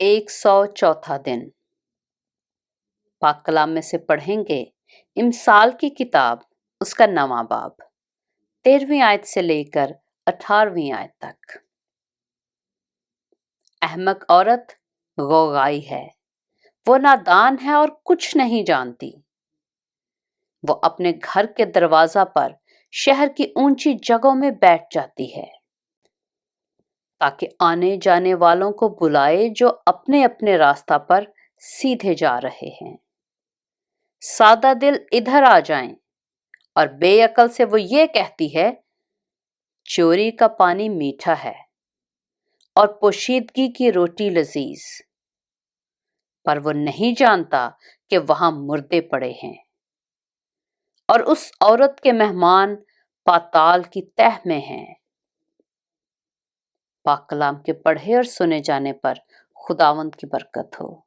104 दिन पाक कलाम में से पढ़ेंगे इमसाल की किताब, उसका 9वां बाब, 13वीं आयत से लेकर 18वीं आयत तक। अहमक औरत गौगाई है, वो नादान है और कुछ नहीं जानती। वो अपने घर के दरवाजा पर शहर की ऊंची जगहों में बैठ जाती है ताकि आने जाने वालों को बुलाए जो अपने अपने रास्ता पर सीधे जा रहे हैं। सादा दिल इधर आ जाएं, और बेअकल से वो ये कहती है, चोरी का पानी मीठा है और पोशीदगी की रोटी लजीज, पर वो नहीं जानता कि वहां मुर्दे पड़े हैं और उस औरत के मेहमान पाताल की तह में हैं। पाक कलाम के पढ़े और सुने जाने पर खुदावंद की बरकत हो।